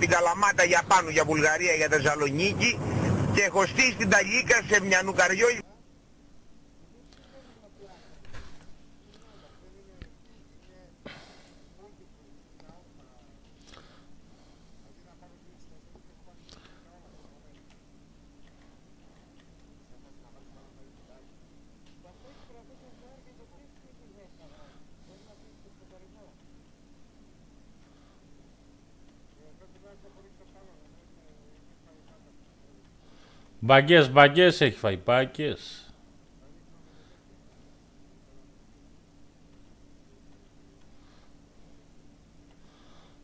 την Καλαμάτα για πάνω, για Βουλγαρία, για Θεσσαλονίκη και έχω στήσει την Ταλίκα σε μια νουκαριό. Μπαγκές έχει φάει, μπαγκές.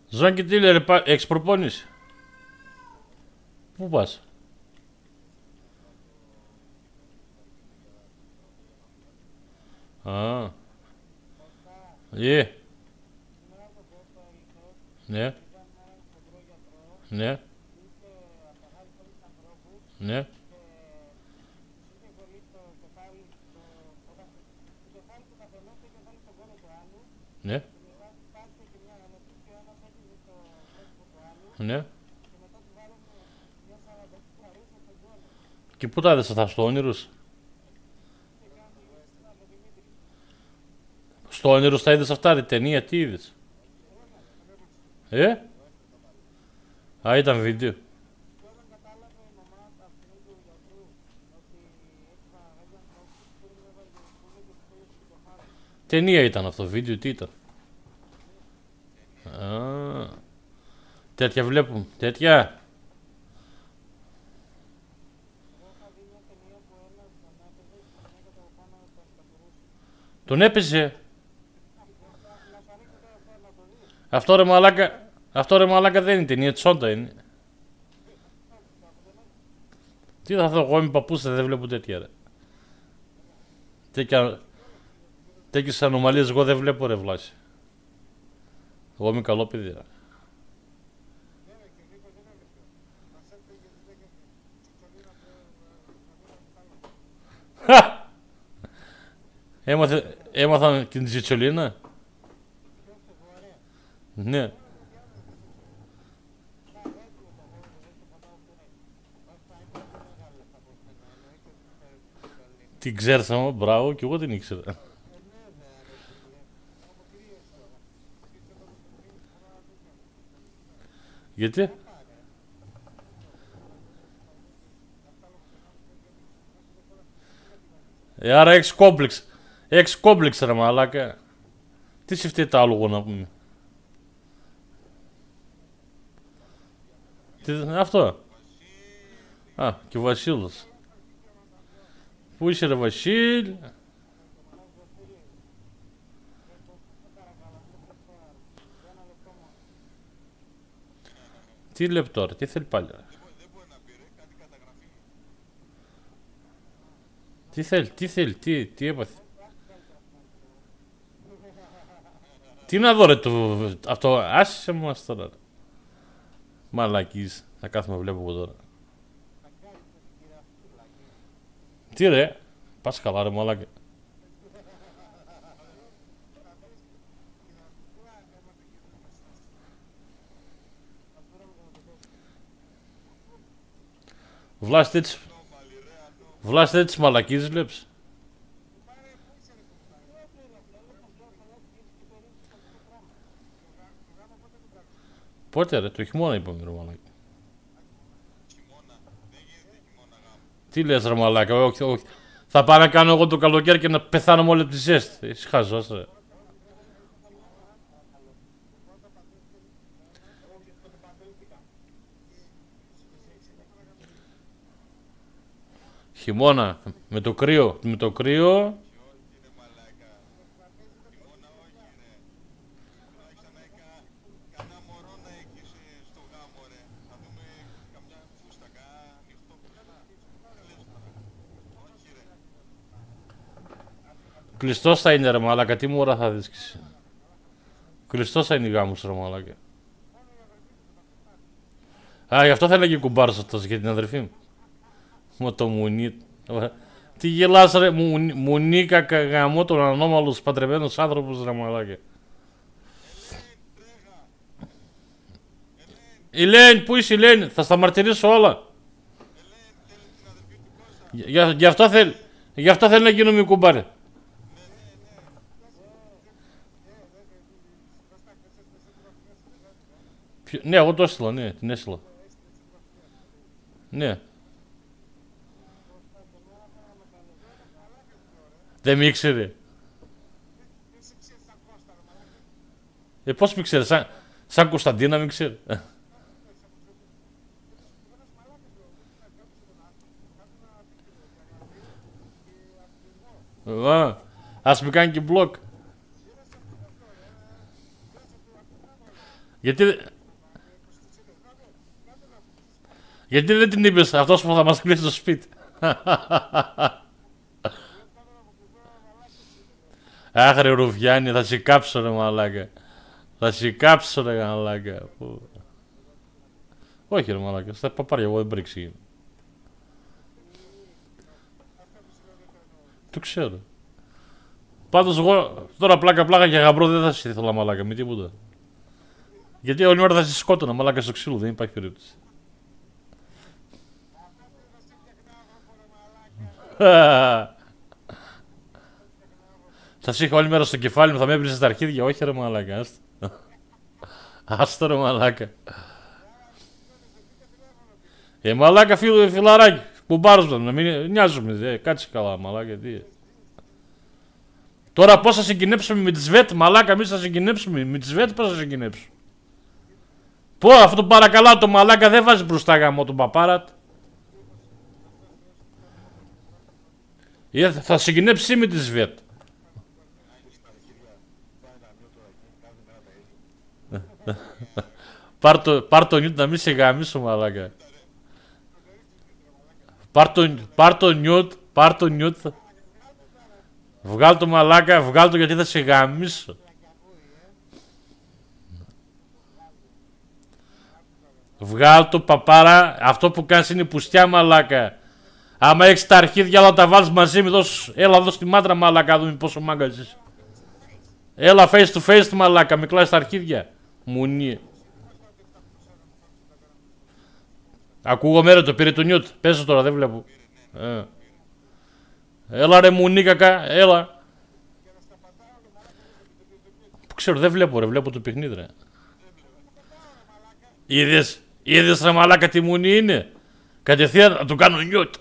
Ζόγκη τι λέει, έχεις προπόνηση? Πού πας? Α. Ναι. Ναι. Ναι. Ναι. Ναι. Και πού τα είδες αυτά, στο Όνειρος? Στο Όνειρος τα είδες αυτά, ρε ταινία, τι είδες? Α, ήταν βίντεο. Ταινία ήταν αυτό, βίντεο τι ήταν? Α, τέτοια βλέπουμε, τέτοια. Τον έπαιζε. Αυτό ρε μαλάκα δεν είναι ταινία, τσόντα είναι. Τι θα δω, εγώ είμαι παππούσα, δεν βλέπω τέτοια ρε. Τέτοιες ανομαλίες εγώ δεν βλέπω ρε βλάση. Εγώ είμαι καλό παιδί ρε. Έμαθαν και την τσιτσολίνα. Ναι. Την ξέρσαμε, μπράβο, και εγώ την ήξερα. Γιατί? Άρα έχεις κόμπλεξ. Έχεις κόμπλεξ ρε μαλάκα. Τι σε φταίει τα άλογο να πούμε? Τι, αυτό. Α, και ο Βασίλος. Πού είσαι ρε Βασίλ? Τι λεπτό ρε, τι θέλει πάλι ρε? Τι θέλει, τι έπαθε? Τι να δω ρε αυτό, άσε μας τώρα ρε. Μαλακής, θα κάθομαι βλέπω εγώ τώρα. Τι ρε, πας καλά ρε μαλάκα. Βλάστε τις μαλακίες βλέπεις. Πότε ρε, το χειμώνα είπαμε ρε μαλάκα. Τι λες ρε μαλάκα, όχι. Θα πάω να κάνω εγώ το καλοκαίρι και να πεθάνω μόλι από τη ζέστη. Είσαι χαζός ρε. Χειμώνα, με το κρύο. Κλειστός θα είναι ρε μαλάκα, τι μου ώρα θα δεις κι εσύ. Κλειστός θα είναι η γάμος ρε μαλάκα. Α, γι' αυτό θα έλεγε κουμπάρος αυτός για την αδερφή μου. Μα το μουνί. Τι γελάς ρε, μουνίκα γαμώ τον ανώμαλους παντρεμένους άνθρωπους ρε μαλάκα. Ηλένη, πού είσαι Ηλένη, θα στα μαρτυρήσω όλα. Γι' αυτό θέλει να γίνουμε κουμπάρε. Ναι, εγώ το έστειλα, ναι, την έστειλα. Ναι. Δεν μ' ήξερε. Πώς μ' ξέρει, σαν Κωνσταντίνα μ' ξέρει. Ας μη κάνει και μπλοκ. Γιατί δεν την είπες αυτός που θα μας κλείσει το σπίτι. Αχ ρε Ρουφιάνη, θα σε κάψω ρε μαλάκα. Θα σε κάψω ρε μαλάκα. Όχι ρε μαλάκα, στα παπάρια εγώ δεν πρέπει. Το ξέρω. Πάντως εγώ τώρα πλάκα για γαμπρό δεν θα σε ήθελα μαλάκα, μη τίποτα. Γιατί όλη ώρα θα σε σκότωνα μαλάκα στο ξύλο, δεν υπάρχει περίπτωση. Θα σε είχα όλη μέρα στο κεφάλι μου, θα με έβριζε στα αρχίδια, όχι ρε μαλάκα, άστο ρε μαλάκα. Μαλάκα φιλαράκι, κουμπάρος μου, να μην νοιάζομαι, κάτσε καλά μαλάκα, τι. Τώρα πώς θα συγκινέψουμε με τη ΣΒΕΤ, μαλάκα, εμείς θα συγκινέψουμε με τη ΣΒΕΤ, πώς θα συγκινέψουμε. Πω, αυτό το παρακαλάω το μαλάκα δεν βάζει μπροστά γαμό τον παπάρα. Θα συγκινέψει με τη ΣΒΕΤ. Πάρ' το νιούτ να μην σε γαμίσω μαλάκα. Πάρ' το νιούτ. Βγάλ' το μαλάκα, βγάλ' το γιατί θα σε γαμίσω. Βγάλ' το παπάρα, αυτό που κάνεις είναι πουστιά μαλάκα. Άμα έχεις τα αρχίδια αλλά τα βάλεις μαζί με έλα εδώ στη μάτρα μαλάκα, δούμε πόσο μάγκας είσαι. Έλα face to face μαλάκα, με κλάσεις τα αρχίδια. Μουνί. Ακούγομαι ρε, το πήρε το νιούτ, πέσω τώρα, δεν βλέπω. Έλα ρε μουνί κακά, έλα. Που ξέρω, δεν βλέπω ρε, βλέπω το παιχνίδι ρε. Είδες ρε μαλάκα τι μουνί είναι. Κατευθείαν να του κάνω νιούτ.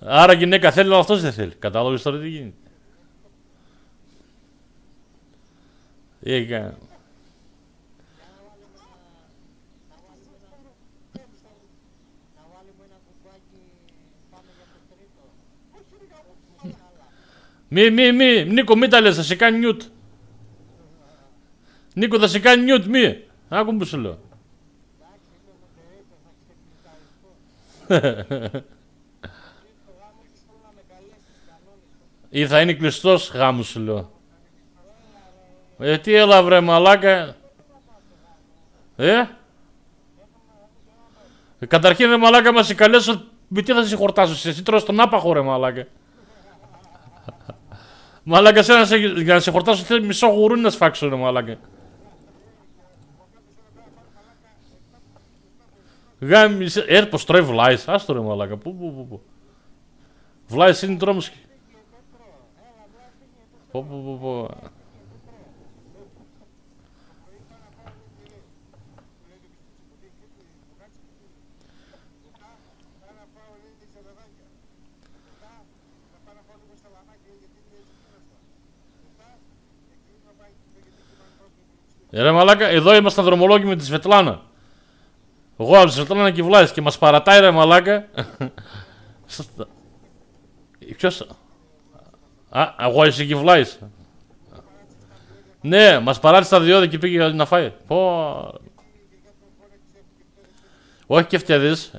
Άρα γυναίκα θέλει αλλά αυτός δεν θέλει. Κατάλαβες τώρα τι γίνεται. Νίκο μη τα λες, θα σε κάνει νιούτ. Νίκο θα σε κάνει νιούτ, μη. Άκου που σου λέω. Ή θα είναι κλειστός γάμου σου λέω. Τι έλα βρε μαλάκα. Καταρχήν ρε μαλάκα μας σε καλέσω. Με τι θα σε χορτάσω, εσύ τρως τον άπαχο ρε μαλάκα. Μαλάκα για να σε χορτάσω θέλει μισό γουρούνι να σφάξω ρε μαλάκα. Γάμισε, πως τρώει βλάις, άστο ρε μαλάκα, πού. Βλάις είναι τρόμος. Πω. Ρε μαλάκα, εδώ ήμασταν δρομολόγοι με τη Σβετλάνα. Εγώ από τη Σβετλάνα και Βλάης και μας παρατάει ρε μαλάκα. Ποιος? Εγώ εσύ και Βλάης. Ναι, μας παράτησε τα διόδια και πήγε να φάει. Όχι και φτιαδείς.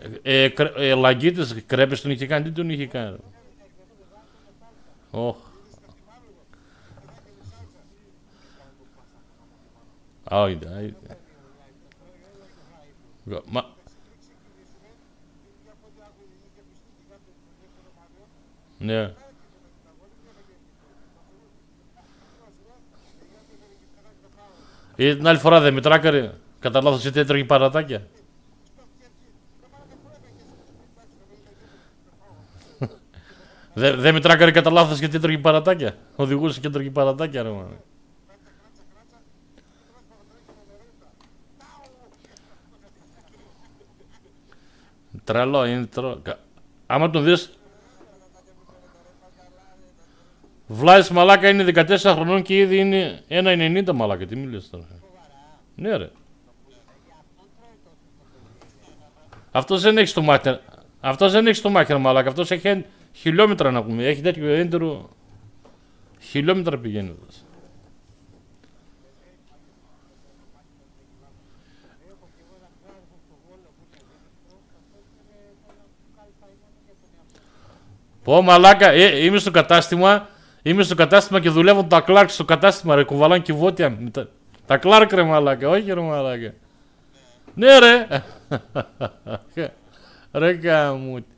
Λαγκίτες, κρέπες τον είχε κάνει, τι τον είχε κάνει. Άιντε. Ναι. Ή την άλλη φορά δεν με τράκαρε. Κατά λάθος γιατί έτρωγε παρατάκια. Δεν με τράκαρε κατά λάθος γιατί έτρωγε παρατάκια. Οδηγούσε και έτρωγε παρατάκια ρε μάνα. Τρελό είναι τρελό. Άμα τον δεις... Βλάις μαλάκα είναι 14 χρονών και ήδη είναι 1,90 μαλάκα. Τι μιλάς τώρα. Ναι ρε. Αυτός δεν έχει στο μάχη. Αυτός δεν έχει στο μάχη μαλάκα. Αυτός έχει χιλιόμετρα να πούμε. Έχει τέτοιο έντερο. Χιλιόμετρα πηγαίνει. Πω μαλάκα, είμαι στο κατάστημα. Είμαι στο κατάστημα και δουλεύουν τα κλάρκ στο κατάστημα ρε. Κουβαλάνε κυβότια. Τα κλάρκ ρε μαλάκα, όχι ρε μαλάκα. Ναι ρε. Ρε καμούτι.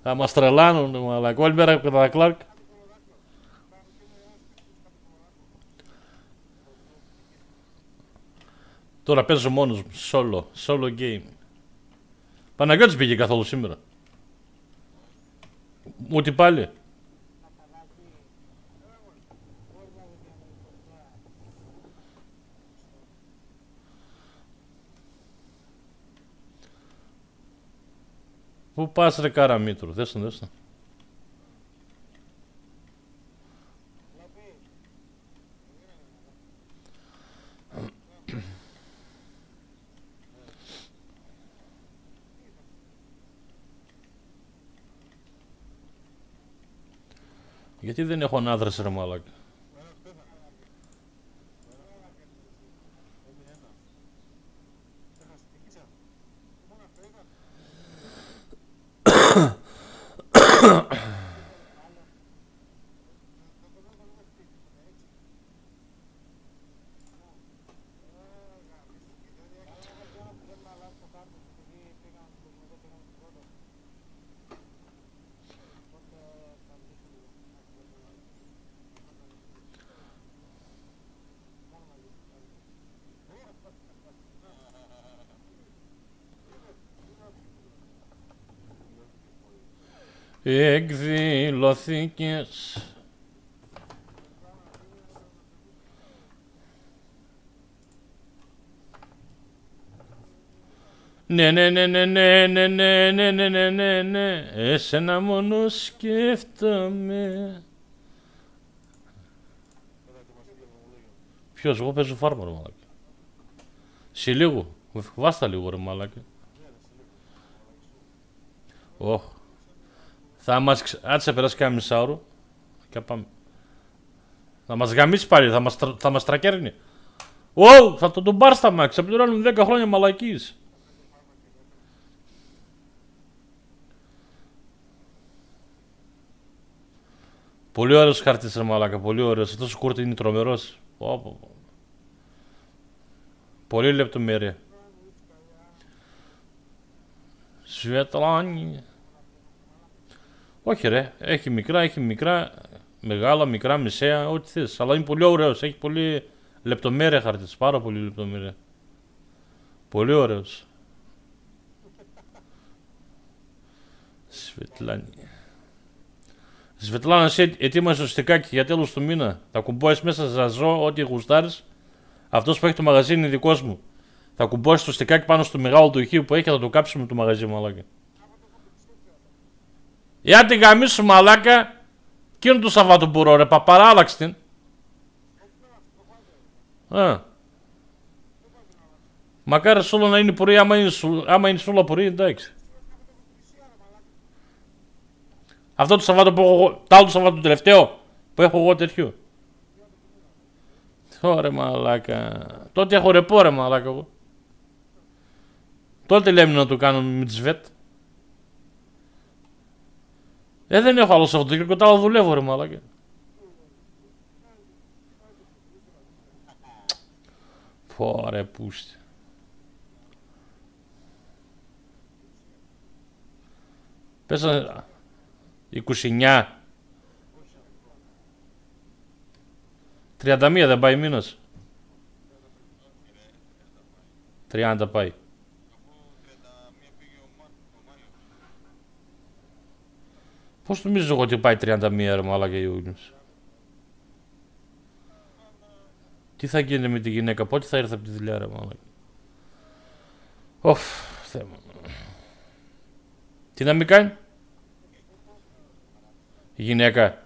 Θα μας τρελάνουν ρε μαλάκα. Όλη μέρα τα κλάρκ. Τώρα παίζω μόνος μου. Solo game. Παναγιώτης πήγε καθόλου σήμερα. Ούτε πάλι. Πού πας ρε Καραμήτρου, δες τον. Γιατί δεν έχω ανάδραση ρε μαλάκα. Εκδηλωθήκες. Ναι, εσένα μόνο σκέφτομαι. Ποιος, εγώ παίζω φάρμα ρε μαλάκα. Σε λίγο, βάστα λίγο ρε μαλάκα. Ωχ. Θα μας... Άτσε περάσει κάνα μισάωρο. Και πάμε. Θα μας γαμίσει πάλι, θα μας τρακέρνει. Ω, θα τον πάρει στα μάξι, θα πληρώνουμε 10 χρόνια μαλακής. Πολύ ωραίος χάρτης ρε μαλάκα, πολύ ωραίος. Αυτός ο Κούρτ είναι τρομερός. Πολύ λεπτομέρεια. Σβετλάνι. Όχι ρε, έχει μικρά, μεγάλα, μικρά, μεσαία, ό,τι θες. Αλλά είναι πολύ ωραίος, έχει πολύ λεπτομέρεια χάρτης, πάρα πολύ λεπτομέρεια. Πολύ ωραίος. Σβετλάνι. Σβετλάνα, εσύ ετοίμασε το στικάκι για τέλος του μήνα. Θα κουμπώσεις μέσα, θα ζω ό,τι γουστάρεις. Αυτός που έχει το μαγαζί είναι δικός μου. Θα κουμπώσεις το στικάκι πάνω στο μεγάλο του ηχείου που έχει και θα το κάψουμε το μαγαζί μαλάκα. Για την γαμίσου μαλάκα. Εκείνο το Σαββάτο μπορώ ρε, παπαράλαξ την. Μακάρι σούλα να είναι πορεία, άμα είναι σούλα πορεία εντάξει. Αυτό το Σαββάτο που έχω εγώ, το άλλο Σαββάτο το τελευταίο που έχω εγώ τέτοιο. Ωραία μαλάκα. Τότε έχω ρεπό ρε μαλάκα εγώ. Τότε λέμε να το κάνω με τις ΒΕΤ. Δεν έχω άλλο Σαββατοκύριακο, τα άλλα δουλεύω ρε μαλάκα. Πω ρε πούστη. Πέσανε 29. 31 δεν πάει μήνας. 30 πάει. Πώς νομίζω εγώ ότι πάει 31 ρε μαλάκα Ιούνιος. Τι θα γίνει με τη γυναίκα, πότε θα έρθει από τη δουλειά ρε μαλάκα. Οφ, θέμα. Τι να μην κάνει. Η γυναίκα.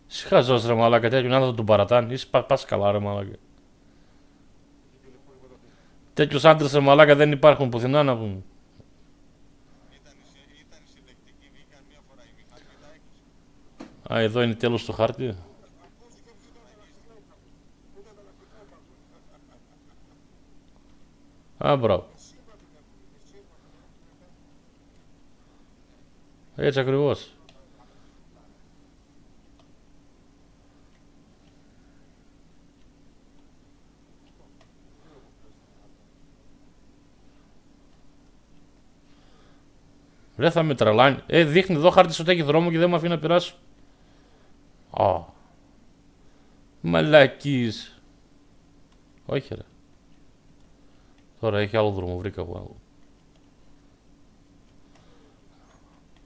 Συχαζός ρε μαλάκα, τέτοιον άνθρωπο τον παρατάνε. Είσαι πας καλά ρε μαλάκα. Τέτοιους άντρες ρε μαλάκα δεν υπάρχουν πουθενά να πούμε. Α, εδώ είναι τέλος το χάρτη. Α, μπράβο. Έτσι ακριβώς. Δεν θα με τρελάνει. Δείχνει εδώ χάρτη ότι έχει δρόμο και δεν με αφήνει να περάσω. Α. Μαλακής. Όχι ρε. Τώρα έχει άλλο δρόμο, βρήκα εγώ άλλο.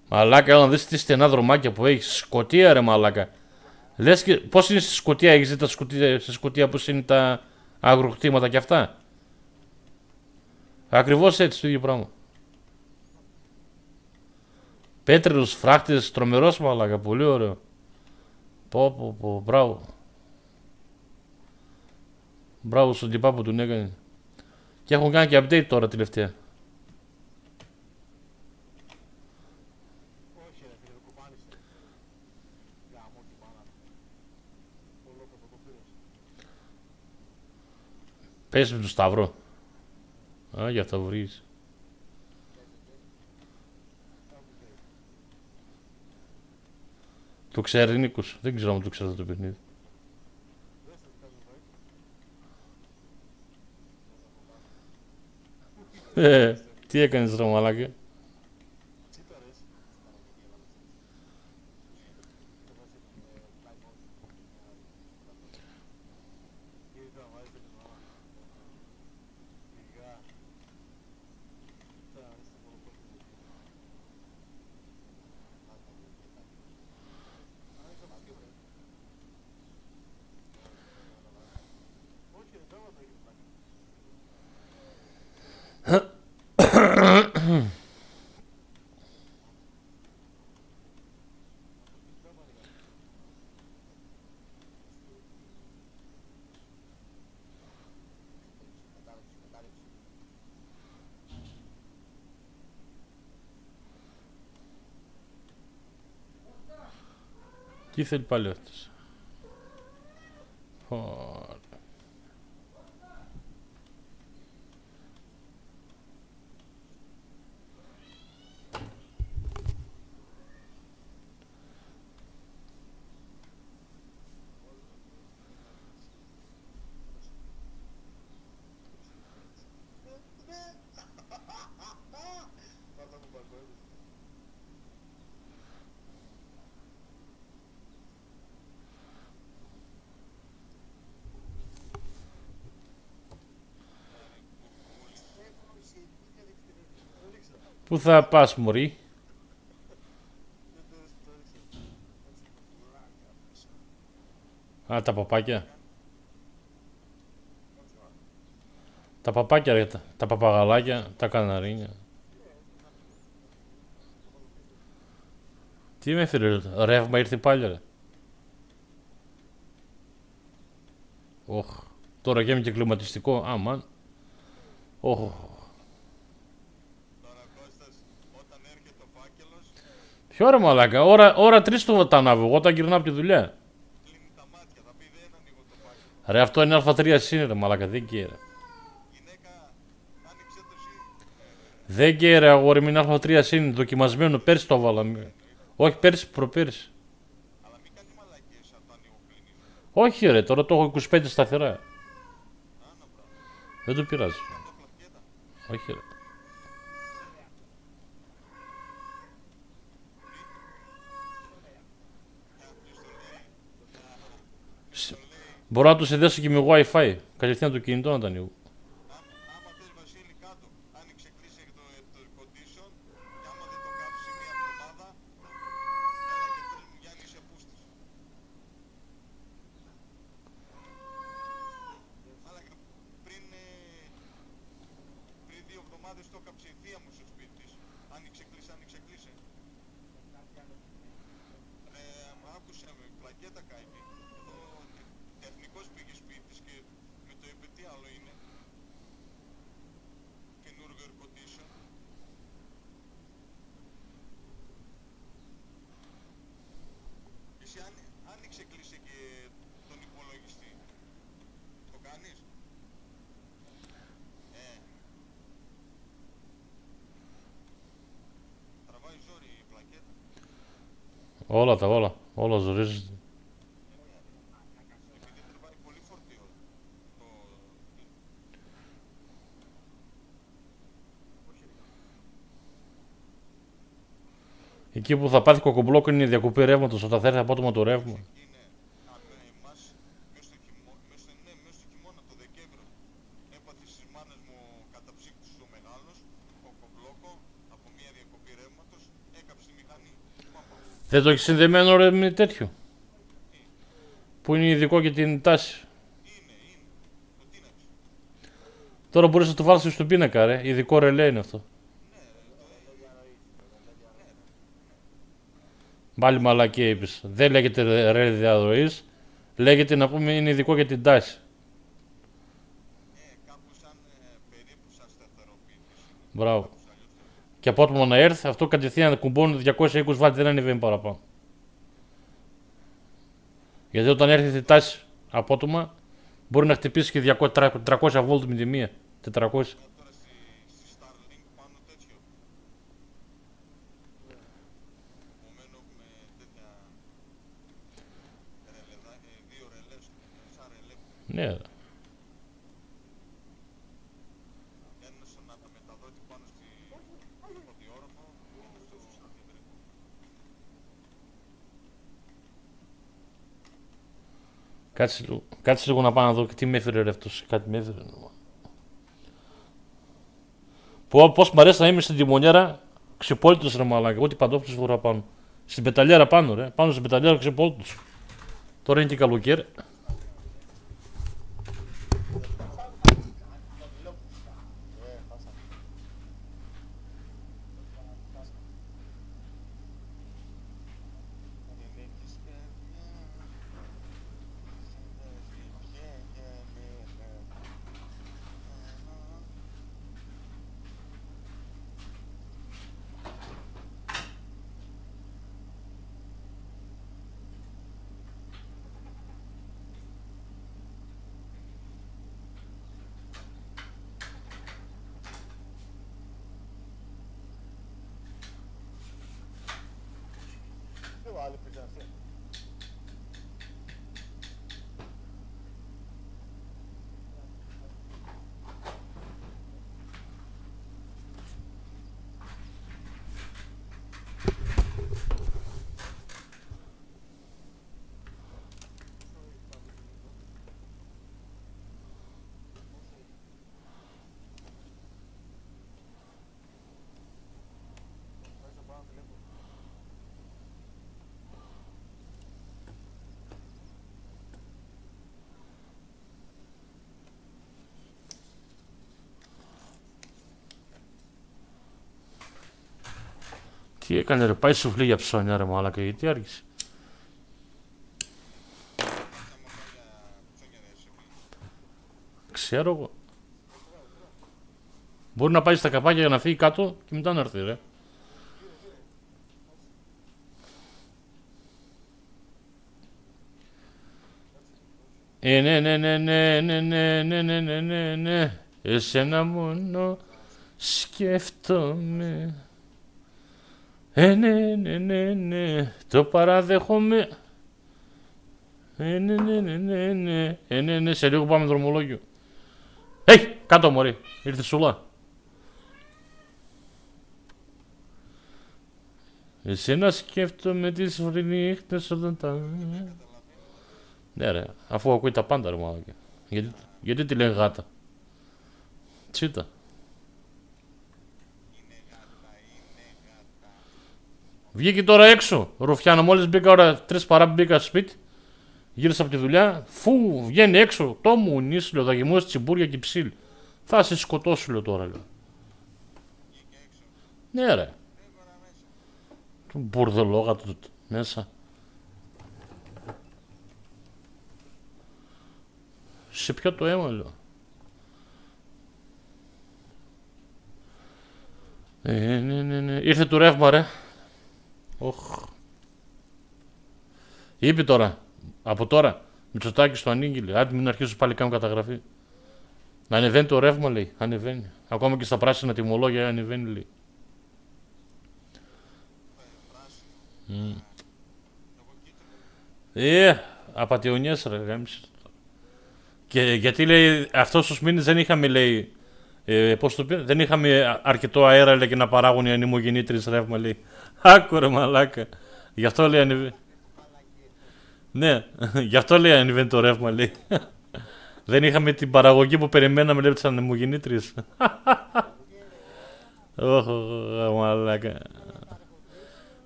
Μαλάκα, έλα να δεις τι στενά δρομάκια που έχει. Σκωτία ρε μαλάκα. Λες και πώς είναι στη Σκωτία, έχεις δει τα σκωτία, στη Σκωτία πώς είναι τα αγροκτήματα και αυτά. Ακριβώς έτσι το ίδιο πράγμα. Πέτρελους, φράχτες, τρομερός μαλάκα, πολύ ωραίο. Πω, μπράβο. Μπράβο στον τυπά που τον έκανε. Και έχουν κάνει και update τώρα τελευταία. Πες με το Σταύρο. Α, για αυτό βρεις. Το ξέρει Νίκος. Δεν ξέρω αν το ξέρετε το παιχνίδι. Τι έκανες ρε μαλάκα. Τι θέλει πάλι αυτός. Πού θα πας μωρή. Α, τα παπάκια. Τα παπάκια ρε, τα παπαγαλάκια, τα καναρίνια. Τι με έφερε, ρεύμα ήρθε πάλι ρε. Οχ, τώρα και και κλιματιστικό, αμάν. Οχ. Ποιο ρε μαλάκα, ώρα 3 το τα ανάβω, εγώ όταν γυρνάω από τη δουλειά. Ρε αυτό είναι α3 συν ρε μαλάκα, δεν καίρε. Δεν καίρε αγόρι μου, είναι α3 συν, δοκιμασμένο, πέρσι το βάλαμε. Όχι πέρσι, προπέρσι. Όχι ρε, τώρα το έχω 25 σταθερά. Δεν το πειράζει. Όχι ρε. Μπορώ να το συνδέσω και με Wi-Fi. Κατευθείαν το κινητό να το ανοίγω. πλακέτα καημή. Εδώ εθνικός πήγε σπίτης και με το είπε τι άλλο είναι. Καινούργιο air condition. Εσύ άνοιξε κλείσε και τον υπολογιστή. Το κάνεις? Τραβάει ζόρι η πλακέτα. όλα ζορίζονται. Επειδή τραβάει πολύ φορτίο. Εκεί που θα πάθει κοκομπλόκο είναι η διακοπή ρεύματος όταν θα έρθει απότομα το ρεύμα. Είναι εμάς μέσα στο χειμώνα το Δεκέμβριο έπαθε στις μάνες μου καταψύκτους ο μεγάλος, κοκομπλόκο, από μια διακοπή ρεύματος, έκαψε τη μηχανή. Δεν το έχει συνδεμένο ρε με τέτοιο. Που είναι ειδικό για την τάση. Είναι, το τίναξε. Τώρα μπορείς να το βάλεις στον πίνακα ρε, ειδικό ρελέ είναι αυτό. Πάλι μαλακία είπες. Δεν λέγεται ρέλε διαδροής, λέγεται να πούμε είναι ειδικό για την τάση. Κάπου σαν περίπου σαν σταθεροποιητής. Μπράβο. Και απότομα να έρθει, αυτό κατευθείαν κουμπώνει 220 βάτ, δεν ανεβαίνει παραπάνω. Γιατί όταν έρθει η τάση απότομα, μπορεί να χτυπήσει και 300 βόλτ με τη μία. 400. Τώρα στη Starlink πάνω τέτοιο. Επομένω έχουμε τέτοια δύο ρελές, σαν ρελέ. Ναι. Ένα στον αναμεταδότη πάνω στο διόροφο και ένα στο κεντρικό. Κάτσε λίγο να πάω να δω τι με έφερε ρε αυτός. Κάτι με έφερε. Πώς μ' αρέσει να είμαι στην τιμονιέρα ξεπόλυτος ρε μαλάκα. Εγώ τι παντόφλους φορά πάνω. Στην πεταλιέρα πάνω ρε. Πάνω στην πεταλιέρα ξεπόλυτος. Τώρα είναι και καλοκαίρι. Τι έκανε ρε, πάει σουφλί για ψώνια ρε μαλάκα, γιατί άργησε. Ξέρω εγώ. Μπορεί να πάει στα καπάκια για να φύγει κάτω και μετά να έρθει ρε. Ναι, εσένα μόνο σκέφτομαι. Ναι, το παραδέχομαι. Ναι, σε λίγο πάμε δρομολόγιο. Κάτω μωρή, ήρθε σούλα. Εσένα σκέφτομαι τις βρυνύχτες όταν τα... Ναι ρε, αφού ακούει τα πάντα ρε μάλλον. Γιατί τη λένε γάτα. Τσίτα. Βγήκε τώρα έξω, Ρουφιάνο, μόλις μπήκα ώρα 3 παρά μπήκα στο σπίτι. Γύρισα από τη δουλειά, φου βγαίνει έξω, το μου νήσιλο, θα γεμώσει τσιμπούρια και ψήλ. Θα σε σκοτώσω λέω τώρα λέω. Ναι ρε. Του μπουρδελόγα του μέσα. Σε ποιο το αίμα, λέω. Ναι. Ήρθε το ρεύμα, ρε. Οχ. Είπε τώρα. Από τώρα. Μητσοτάκης το ανοίγει, λέει. Άντε μην αρχίσω πάλι κάνω καταγραφή. Να ανεβαίνει το ρεύμα, λέει. Ανεβαίνει. Ακόμα και στα πράσινα τιμολόγια ανεβαίνει, λέει. Απατεωνιές, ρε. Γάμισε. Και γιατί, λέει, αυτός τους μήνες δεν είχαμε, λέει, πώς το πει, δεν είχαμε αρκετό αέρα, λέει, και να παράγουν οι ανεμογεννήτριες ρεύμα, λέει. Άκου, ρε μαλάκα. Γι' αυτό, λέει, ανεβαίνει. Ναι, γι' αυτό, λέει, ανεβαίνει το ρεύμα, λέει. Δεν είχαμε την παραγωγή που περιμέναμε, λέει, τις ανεμογεννήτριες. Ωχ, μαλάκα.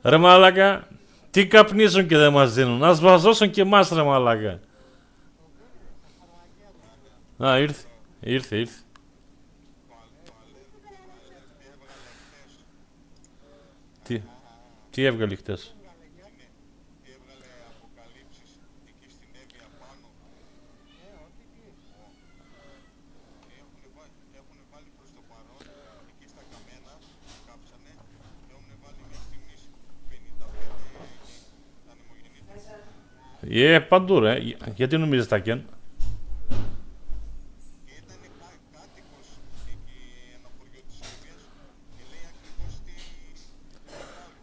Ρε μαλάκα, τι καπνίζουν και δεν μας δίνουν. Ας μας δώσουν και εμάς, ρε μαλάκα. Α, ήρθε. Τι έβγαλε χτες. Έβγαλε αποκαλύψεις εκεί στην Εύβοια πάνω. Έχουν βάλει προς το παρόν εκεί στα καμένα που κάψανε. Έχουν βάλει μέχρι στιγμής 55 ανεμογεννήτριες. Παντού, ρε. Γιατί νομίζεις τα κεν. Ήταν κάτοικος εκεί ένα χωριό της Εύβοιας και λέει ακριβώς τι κάνουν.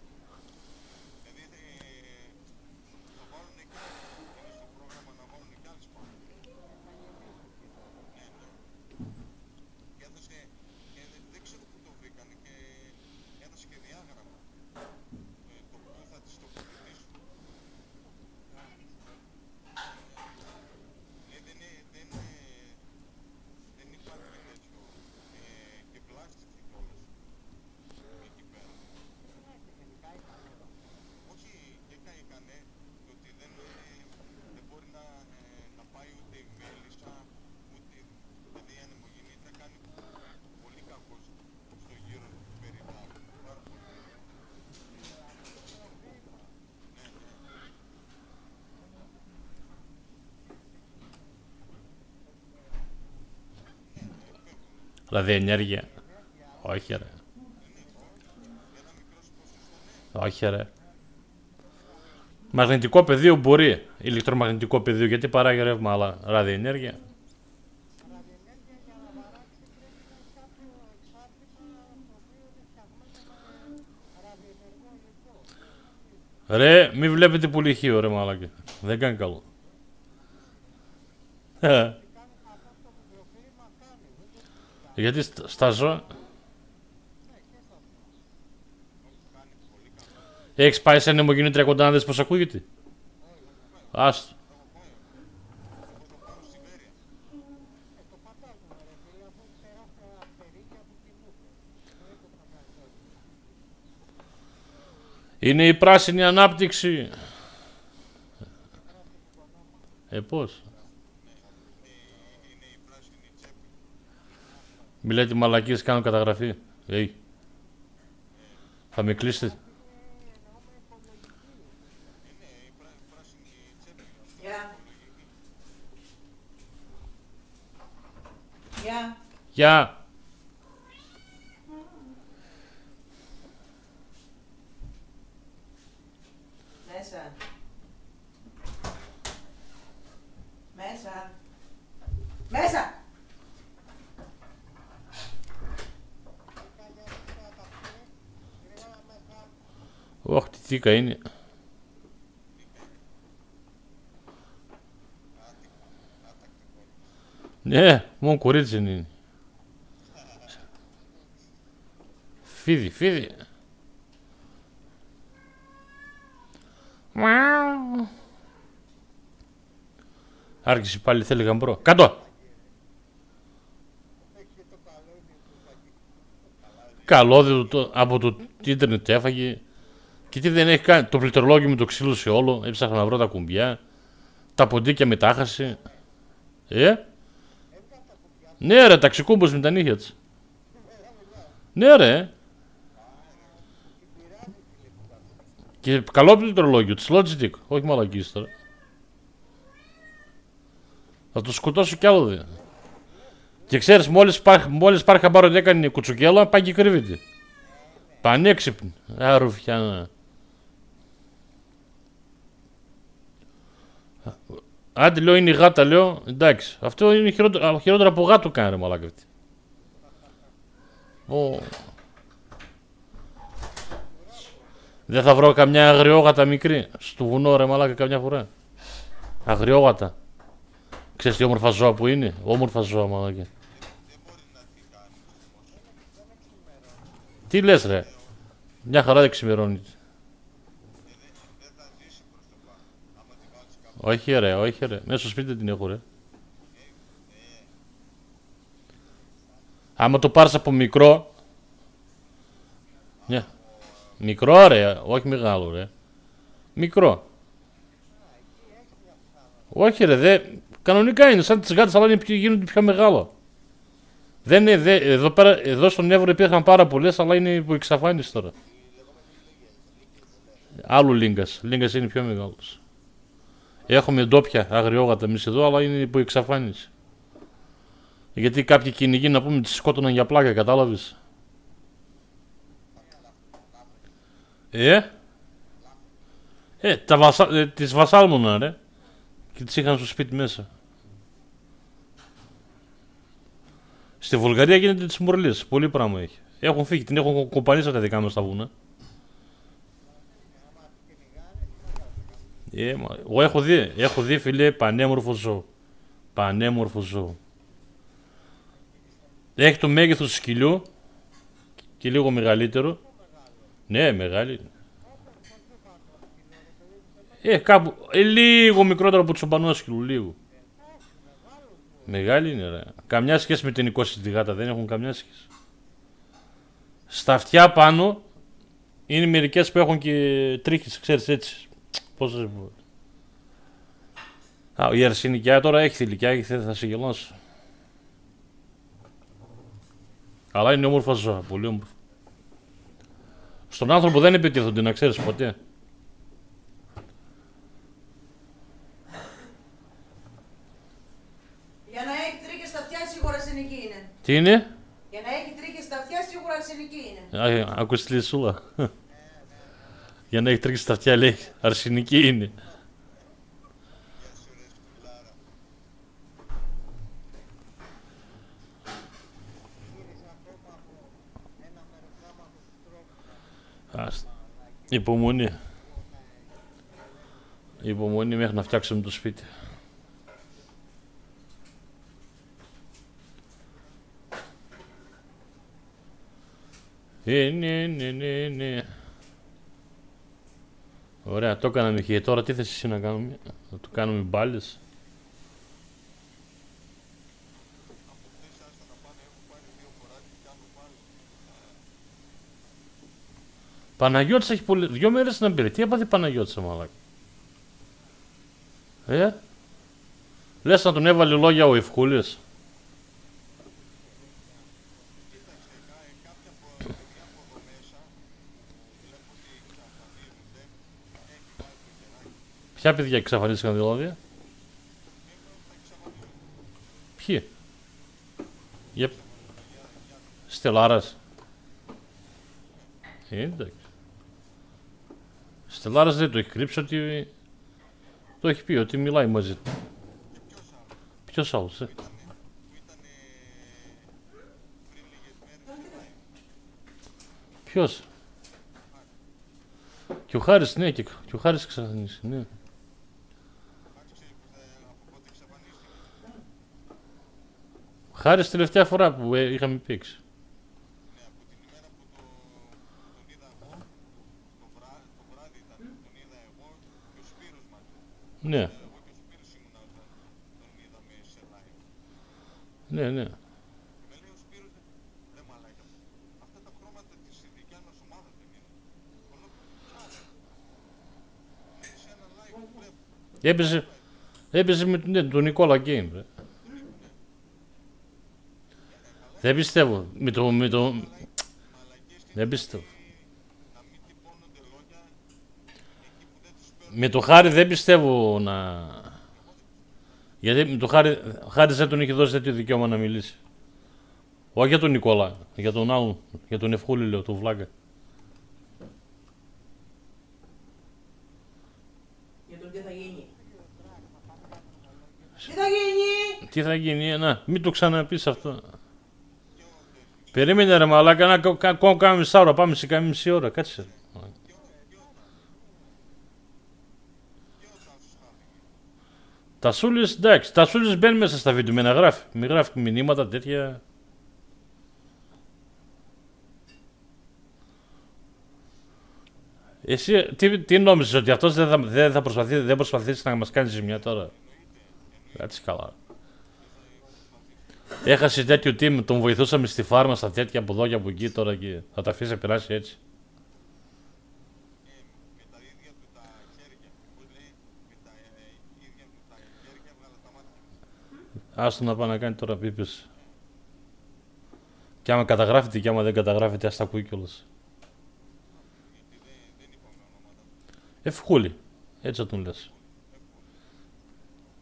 Δηλαδή θα βάλουν εκεί, είναι στο πρόγραμμα να βάλουν κι άλλες πάνω. Ναι. Και έδωσε, και δεν ξέρω πού το βρήκανε και έδωσε και διάγραμμα το πού θα τις τοποθετήσουν. Δεν υπάρχει τέτοιο και πλάστικη κιόλας εκεί πέρα. Όχι, και έκανε το ότι δεν μπορεί να πάει ούτε η μέλισσα, ούτε δηλαδή η ανεμογεννήτρια κάνει πολύ κακό στο γύρο του περιβάλλον. Πάρα πολύ. Δηλαδή ενέργεια. Όχι, ρε. Όχι, ρε. Μαγνητικό πεδίο μπορεί. Ηλεκτρομαγνητικό πεδίο, γιατί παράγει ρεύμα, αλλά ραδιενέργεια. Ρε, μη βλέπετε πολύ χείο, ρε μαλάκα. Δεν κάνει καλό. Γιατί στα ζώα... Έχεις πάει σε ανεμογεννήτρια κοντά να δεις πως ακούγεται. Άστο. Είναι η πράσινη ανάπτυξη. Πώς. Μη λέτε μαλακίες, κάνω καταγραφή. Θα με κλείσετε. Γεια. Μέσα. Μέσα. Μέσα. Ωχ, τι θήκα είναι. Ναι, μόνο κορίτσι είναι. Φίδι. Άρχισε πάλι, θέλει γαμπρό. Κάτω! Καλώδιο από το ίντερνετ έφαγε. Και τι δεν έχει κάνει. Το πληκτρολόγιο μου το ξύλωσε όλο. Έψαχνα να βρω τα κουμπιά. Τα ποντίκια με τα άχασε. Ναι ρε, ταξικούμπος με τα νύχια της. Ναι ρε. Και καλό πληκτρολόγιο της Logitech. Όχι μαλακής τώρα. Θα το σκοτώσω κι άλλο δε. Και ξέρεις, μόλις πάρει χαμπάρο ότι έκανε κουτσουκέλα, πάει και κρύβεται. Πανέξυπνη. Ρουφιάνα. Άντε λέω είναι η γάτα, λέω. Εντάξει. Αυτό είναι χειρότερο από γάτο κάνει ρε μαλάκα αυτή. Δεν θα βρω καμιά αγριόγατα μικρή στο βουνό ρε μαλάκα καμιά φορά. Αγριόγατα. Ξέρεις τι όμορφα ζώα που είναι. Όμορφα ζώα μαλάκα. Τι λες ρε. Μια χαρά δεν ξημερώνει. Όχι ρε, όχι ρε. Μέσα στο σπίτι την έχω ρε. Άμα το πάρεις από μικρό. Ναι. Μικρό ρε, όχι μεγάλο ρε. Μικρό. Όχι ρε, κανονικά είναι σαν τις γάτες αλλά γίνονται πιο μεγάλο. Δεν είναι, εδώ στον Εύρο υπήρχαν πάρα πολλές αλλά είναι υπό εξαφάνιση τώρα. Άλλου Λίγκας, Λίγκας είναι πιο μεγάλος. Έχουμε ντόπια αγριόγατα εμείς εδώ αλλά είναι υπό εξαφάνιση. Γιατί κάποιοι κυνηγοί να πούμε τις σκότωναν για πλάκα, κατάλαβες. Τις βασάλμονα ρε. Και τις είχαν στο σπίτι μέσα. Στη Βουλγαρία γίνεται τις μουρλίες. Πολύ πράγμα έχει. Έχουν φύγει, την έχουν κομπανίσει τα δικά μας στα βουνά. Εγώ έχω δει φίλε πανέμορφο ζώο. Πανέμορφο ζώο. Έχει το μέγεθος του σκυλιού και λίγο μεγαλύτερο. Ναι, μεγάλη. Κάπου λίγο μικρότερο από το τσομπανό σκυλού, λίγο. Μεγάλη είναι ρε. Καμιά σχέση με την οικόση τη γάτα, δεν έχουν καμιά σχέση. Στα αυτιά πάνω είναι μερικές που έχουν και τρίχες, ξέρεις έτσι. Πώς θα σε πω. Η αρσενικιά τώρα έχει θηλυκιά και θα σε γελάσω. Αλλά είναι όμορφα ζώα, πολύ όμορφα. Στον άνθρωπο δεν επιτίθονται, να ξέρεις ποτέ. Για να έχει τρίχες στα αυτιά σίγουρα αρσενική είναι. Τι είναι? Για να έχει τρίχες στα αυτιά σίγουρα αρσενική είναι. Άκουσες τη λυσούλα. Για να έχει τρίχες στα αυτιά λέει αρσενική είναι. Υπομονή. Υπομονή μέχρι να φτιάξουμε το σπίτι. Ναι. Ωραία, το έκαναμε και τώρα τι θες εσύ να κάνουμε? Να το κάνουμε μπάλες. Παναγιώτης έχει 2 μέρες να μπει. Τι έπαθε Παναγιώτης μαλάκα? Λες να τον έβαλε λόγια ο Ευκούλης. Ποια παιδιά εξαφανίστηκαν δηλαδή? Ποιοι? Στελάρας. Εντάξει. Στελάρας δεν το έχει κρύψει ότι... Το έχει πει ότι μιλάει μαζί του. Ποιος άλλος, Ποιος? Και ο Χάρης, ναι, και ο Χάρης εξαφανίστηκε, ναι. Ο Χάρης τελευταία φορά που είχαμε παίξει. Ναι. Ναι. Έπαιζε με τον Νικόλα Γκέιμ. Δεν πιστεύω. Δεν πιστεύω. Με το Χάρη δεν πιστεύω να... Γιατί του Χάρης δεν τον είχε δώσει τέτοιο δικαίωμα να μιλήσει. Όχι για τον Νικόλα, για τον άλλον, για τον Ευχούλη λέω, τον Βλάκα. Για τον τι θα γίνει. Τι θα γίνει. Τι θα γίνει, να, μην το ξαναπείς αυτό. Περίμενε ρε μαλάκα, ακόμα κάνα μισά ώρα, πάμε σε κάνα μισή ώρα, κάτσε. Τα Σούλης, εντάξει, τα Σούλης μπαίνει μέσα στα βίντεο, μη γράφει μηνύματα τέτοια. Εσύ τι νόμιζες, ότι αυτός δεν προσπαθήσει να μας κάνει ζημιά τώρα. Κάτσε καλά. Έχασε τέτοιο team, τον βοηθούσαμε στη φάρμα, στα τέτοια από εδώ και από εκεί τώρα και θα τα αφήσει να περάσει έτσι. Με τα ίδια του τα χέρια, πώς λέει, με τα ίδια του τα χέρια βγάλα τα μάτια. Άστο να πάει να κάνει τώρα πίπες. Και άμα καταγράφεται και άμα δεν καταγράφεται, ας τα ακούει κιόλας. Γιατί δεν είπαμε ονόματα. Ευχούλη, έτσι θα τον λες.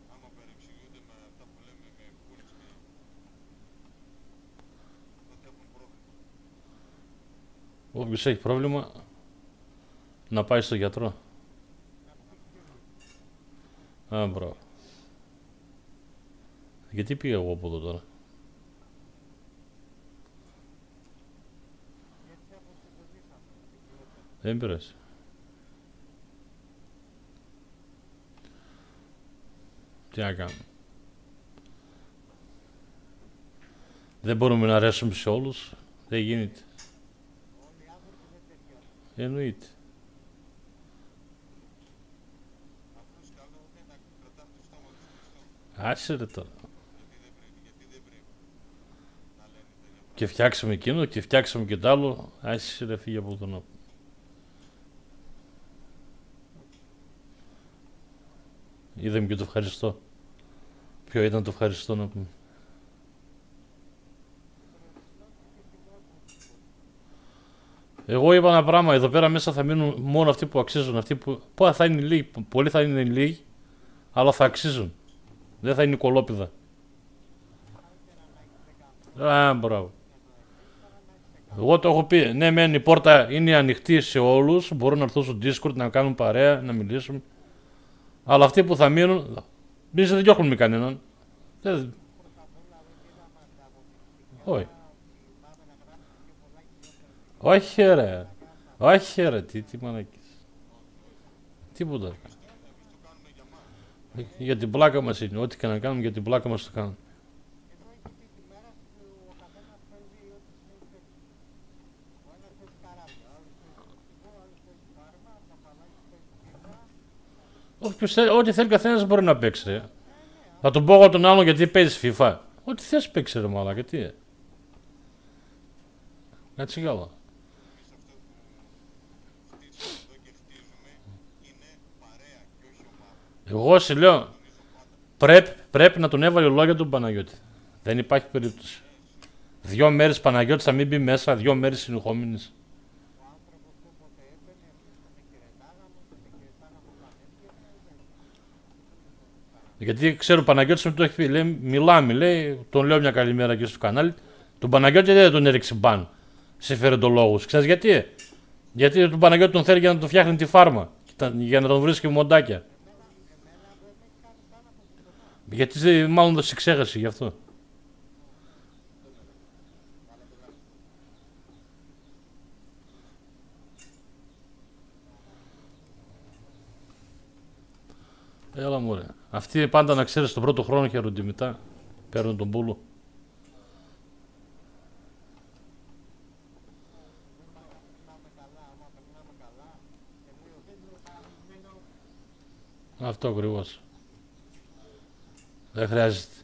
Άμα παρεξηγούνται με αυτά που λέμε με Ευχούλης και τότε έχουν πρόβλημα. Όποιος έχει πρόβλημα, να πάει στο γιατρό. Α, μπράβο. Γιατί πήγα εγώ από εδώ τώρα. Δεν πειράζει. Τι να κάνουμε. Δεν μπορούμε να αρέσουμε σε όλους. Δεν γίνεται. Εννοείται. Απλώς καλό είναι να κρατάμε το στόμα τους κλειστό. Άσε ρε τώρα. Γιατί δεν πρέπει να λένε τέτοια πράγματα. Και φτιάξαμε εκείνο και φτιάξαμε και τ' άλλο. Άσε ρε, φύγε από τον νόμο. Είδαμε και το ευχαριστώ. Ποιο ήταν το ευχαριστώ να πούμε. Εγώ είπα ένα πράγμα, εδώ πέρα μέσα θα μείνουν μόνο αυτοί που αξίζουν, αυτοί που θα είναι λίγοι, πολλοί θα είναι λίγοι, αλλά θα αξίζουν. Δεν θα είναι κολόπιδα. Α, μπράβο. Εγώ το έχω πει, ναι μεν η πόρτα είναι ανοιχτή σε όλους, μπορούν να έρθουν στο Discord να κάνουν παρέα, να μιλήσουμε. Αλλά αυτοί που θα μείνουν, εμείς δεν διώχνουμε κανέναν. Όχι. Όχι ρε. Όχι ρε. Τι μανάκες. Τίποτα. Για την πλάκα μας είναι. Ό,τι και να κάνουμε για την πλάκα μας το κάνουμε. Ό,τι θέλει καθένας μπορεί να παίξει ρε. Θα τον πω εγώ τον άλλον γιατί παίζεις FIFA. Ό,τι θες παίξει ρε μαλάκα. Τι. Έτσι καλά. Εγώ σε λέω, πρέπει να τον έβαλε ο λόγια του Παναγιώτη. Δεν υπάρχει περίπτωση. 2 μέρες Παναγιώτης θα μην μπει μέσα, 2 μέρες συνεχόμενες. Γιατί ξέρω ο Παναγιώτης μου το έχει πει, λέει, μιλάμε, λέει, τον λέω μια καλημέρα και στο κανάλι. Τον Παναγιώτη δεν τον έριξε μπαν σε φερεντολόγους. Ξέρεις γιατί? Γιατί τον Παναγιώτη τον θέλει για να τον φτιάχνει τη φάρμα, για να τον βρίσκει μοντάκια. Γιατί μάλλον δεν σε ξέχασε γι' αυτό. Έλα μωρέ. Αυτοί πάντα να ξέρεις τον πρώτο χρόνο χαίρονται μετά. Παίρνουν τον πούλο. Αυτό ακριβώς. Δεν χρειάζεται.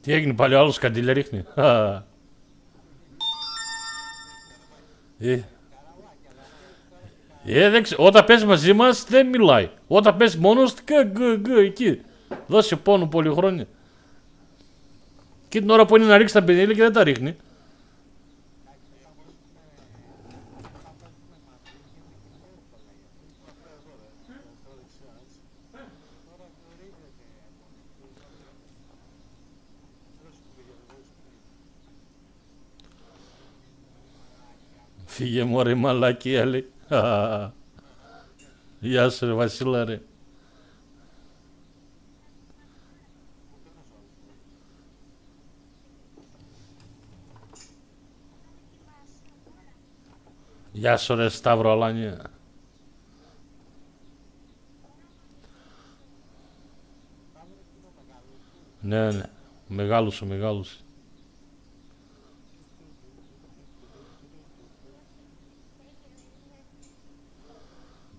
Τι έγινε πάλι ο άλλος καντήλια ρίχνει. Όταν πες μαζί μας δεν μιλάει. Όταν πες μόνος εκεί. Δώσε πόνο πολύ χρόνια. Και την ώρα που είναι να ρίξει τα πενίλια και δεν τα ρίχνει. Φύγε μωρέ μαλακία λέει. Γεια σου ρε Βασίλα ρε. Γεια σου ρε Σταύρο Αλάνια. Ναι, ναι. Μεγάλωσε, μεγάλωσε.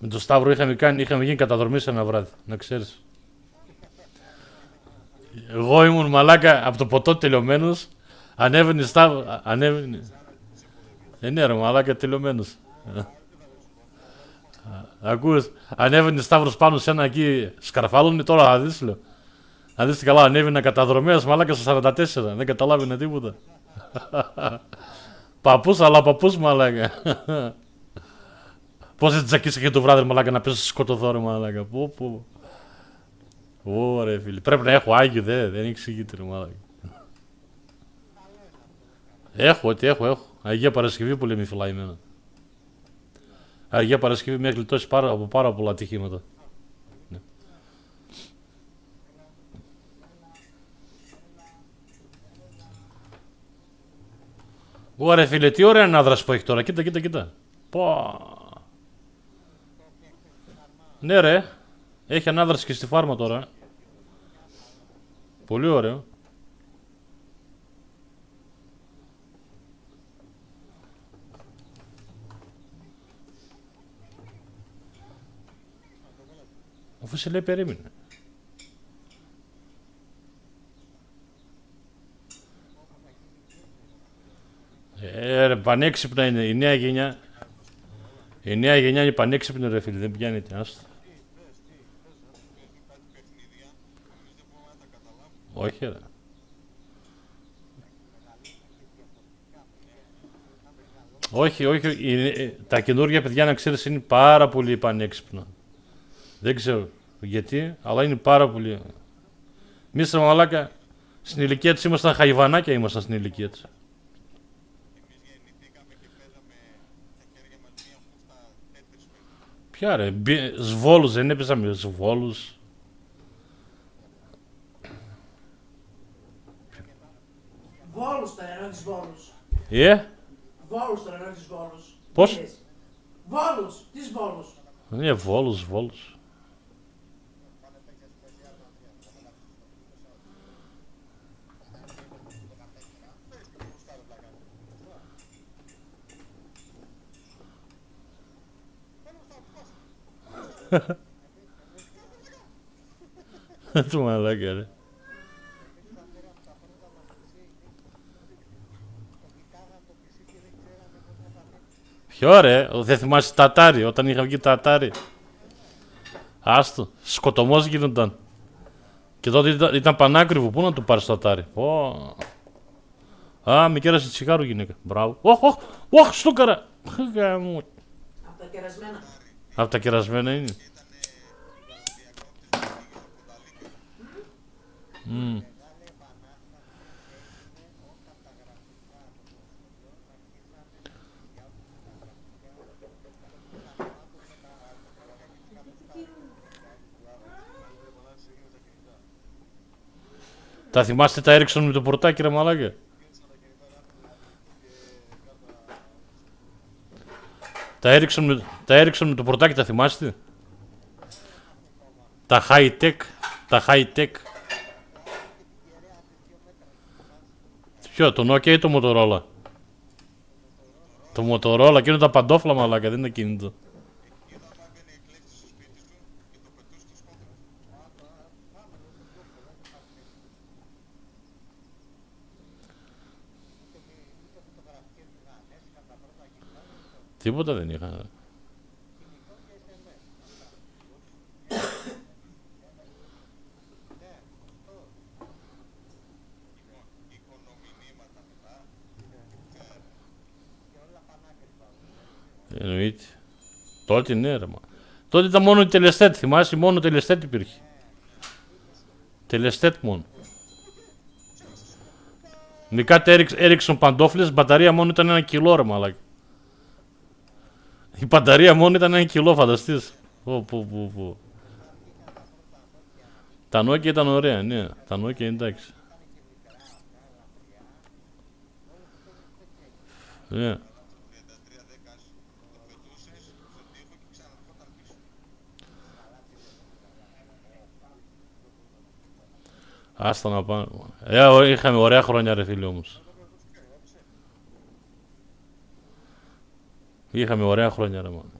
Με τον Σταύρο είχαμε γίνει καταδρομή σε ένα βράδυ, να ξέρεις. Εγώ ήμουν μαλάκα από το ποτό τελειωμένος. Ανέβαινε Σταύρο, ανέβαινε. Ναι ρε μαλάκα τελειωμένος. Ακούς, ανέβαινε Σταύρος πάνω σε ένα εκεί σκαρφάλωνε, τώρα θα δεις λέω. Να δεις τι καλά, ανέβαινα καταδρομέας μαλάκα στα 44, δεν καταλάβαινε τίποτα. Παππούς, αλλά παππούς μαλάκα. Πώς δεν τσακίσα και το βράδυ μαλάκα να πέσω σκοτωθώ ρε μαλάκα. Πω. Ωραία φίλε, πρέπει να έχω Άγιο, δεν εξηγείται ρε μαλάκα. Έχω, ό,τι έχω. Αγία Παρασκευή που λέει μη φυλάει εμένα. Αγία Παρασκευή με έχει γλιτώσει από πάρα πολλά ατυχήματα. Ναι. Ωραία φίλε, τι ωραία ανάδραση που έχει τώρα, κοίτα. Πω. Ναι ρε, έχει ανάδραση και στη φάρμα τώρα. Πολύ ωραίο. Αφού σε λέει περίμενε. Ρε πανέξυπνα είναι η νέα γενιά. Η νέα γενιά είναι πανέξυπνη ρε φίλε, δεν πιάνεται, άστο. Όχι ρε. Όχι, τα καινούργια παιδιά να ξέρεις είναι πάρα πολύ πανέξυπνα. Δεν ξέρω γιατί, αλλά είναι πάρα πολύ. Εμείς ρε μαλάκα, στην ηλικία της ήμασταν χαϊβανάκια, ήμασταν στην ηλικία της. Ποια ρε, σβόλους, δεν έπαιζαμε σβόλους. Βόλους τώρα, ενώ τις βόλους. Βόλους τώρα, ενώ τις βόλους. Πώς? Βόλους, τις βόλους. Ναι, βόλους. Του μαλάκα ρε. Ποιο ρε, δεν θυμάσαι τα Atari, όταν είχα βγει τα Atari. Άστο, σκοτωμός γίνονταν. Και τότε ήταν πανάκριβο, πού να του πάρεις το Atari. Α, με κέρασε τσιγάρο γυναίκα, μπράβο. Ωχ, στούκαρα. Απ' τα κερασμένα. Απ' τα κερασμένα είναι. Τα θυμάστε τα Ericsson με το πορτάκι ρε μαλάκα. Τα Ericsson με το πορτάκι τα θυμάστε. Τα high tech. Ποιο, το Nokia ή το Motorola? Το Motorola, εκείνο τα παντόφλα μαλάκα, δεν είναι κινητό. Τίποτα δεν είχα. Εννοείται. Τότε ναι ρε μα. Τότε ήταν μόνο η Τελεστέτ, θυμάσαι, μόνο Τελεστέτ υπήρχε. Τελεστέτ μόνο. Με κάτι Ericsson παντόφλες, μπαταρία μόνο ήταν 1 κιλό ρε μαλάκι. Η μπαταρία μόνο ήταν 1 κιλό, φανταστείς. Τα Nokia ήταν ωραία, ναι. Τα Nokia εντάξει. Ναι. Άστα να πάμε. Είχαμε ωραία χρόνια ρε φίλοι όμως. Είχαμε ωραία χρόνια ρε μόνο.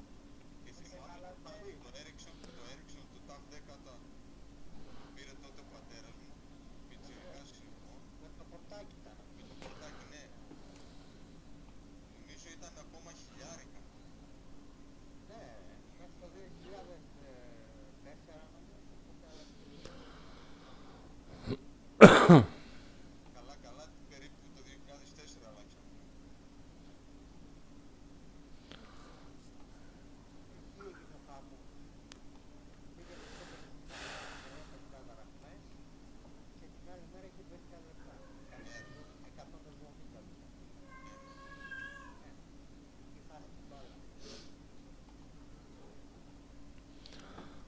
Καλά, περίπου το 2004 αλλάξαμε.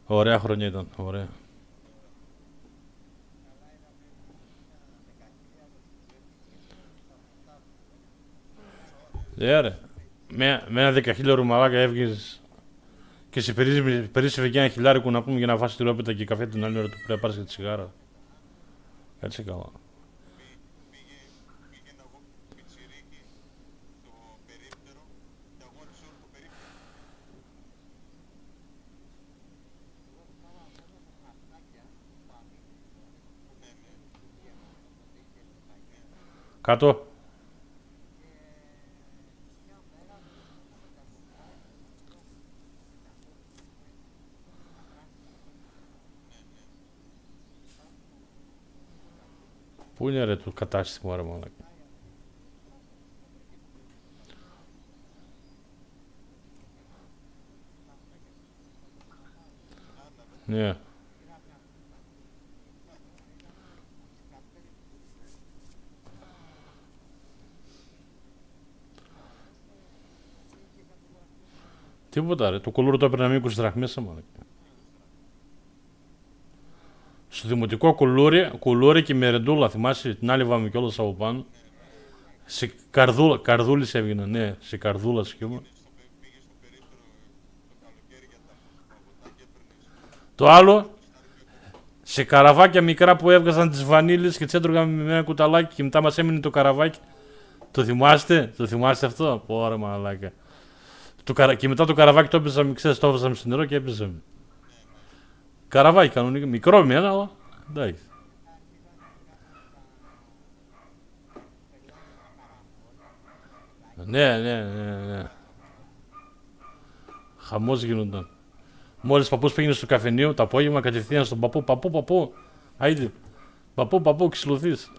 Ωραία χρόνια ήταν, ωραία. Ρε, με ένα 10.000 μαλάκα έβγες και σε περίσσευε και 1 χιλιάρικο να πούμε για να βάσεις τη ρόπιτα και καφέ την άλλη ώρα του πρέπει να πάρεις και τη σιγάρα. Κάτσε καλά. Πήγαινα εγώ πιτσιρίκι στο περίπτερο και αγόρισα όλο το περίπτερο. Κάτω. Πού είναι ρε το κατάστημα ρε μαλάκα. Ναι. Τίποτα ρε, το κουλούρι το έπαιρνα με 20 δραχμές μαλάκα. Στο δημοτικό κουλούρι και μερεντούλα, θυμάσαι, την άλλη βάμε κιόλας από πάνω. Σε καρδούλης έβγαινα, ναι, σε καρδούλα σχήμα. Το άλλο, σε καραβάκια μικρά που έβγαζαν τις βανίλες και τις έτρωγαμε με ένα κουταλάκι και μετά μας έμεινε το καραβάκι. Το θυμάστε αυτό, ωραία μαλάκα. Και μετά το καραβάκι το έπαιζαμε, ξέρεις, το έβαζαμε στο νερό και έπαιζαμε. Καραβάκι κανονικά, μικρό με ένα, αλλά εντάξει. Ναι. Χαμός γίνονταν. Μόλις ο παππούς πήγαινε στο καφενείο, το απόγευμα κατευθείαν στον παππού. Παππού, άιντε. Παππού, ξυλωθείς.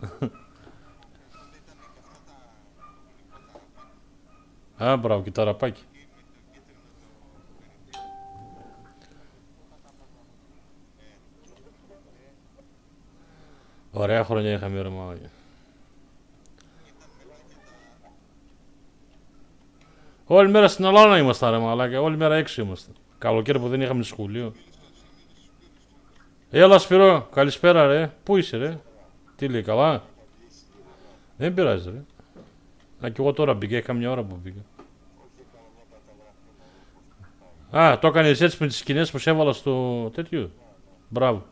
Α, μπράβο, και ταραπάκι. Ωραία χρόνια είχαμε ρε μάγια. Όλη μέρα στην Αλάνα ήμασταν ρε μαλάκα, όλη μέρα έξω ήμασταν. Καλοκαίρι που δεν είχαμε σχολείο. Έλα Σπυρό, καλησπέρα ρε. Πού είσαι ρε? Τι λέει, καλά? Δεν πειράζει ρε. Να κι εγώ τώρα μπήκα, είχα μια ώρα που μπήκα. Α, το έκανες έτσι με τις σκηνές που σε έβαλα στο τέτοιο. Μπράβο.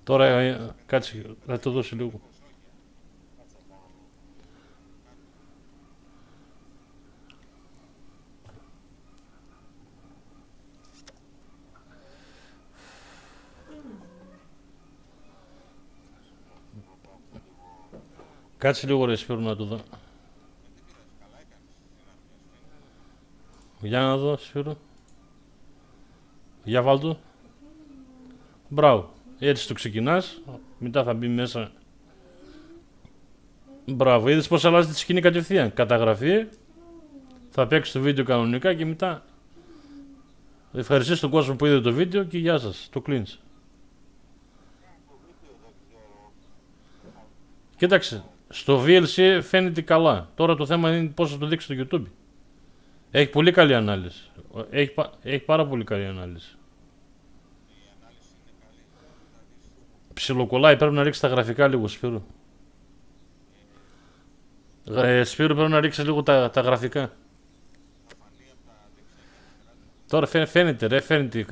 Τώρα κάτσε, θα το δώσει λίγο. Κάτσε λίγο ρε Σπύρο να το δω. Για να δω Σπύρο. Για βάλ' το. Μπράβο. Έτσι το ξεκινάς. Μετά θα μπει μέσα. Μπράβο. Είδες πως αλλάζει τη σκηνή κατευθείαν. Καταγραφή. Θα παίξει το βίντεο κανονικά και μετά. Ευχαριστήσω τον κόσμο που είδε το βίντεο και γεια σας. Το κλείνεις. Κοίταξε. Στο VLC φαίνεται καλά. Τώρα το θέμα είναι πώς θα το δείξει στο YouTube. Έχει πολύ καλή ανάλυση. Έχει πάρα πολύ καλή ανάλυση. Ψιλοκολλάει, πρέπει να ρίξει τα γραφικά λίγο, Σπύρο. Σπύρο, πρέπει να ρίξει λίγο τα γραφικά. Τώρα φαίνεται, ρε, φαίνεται.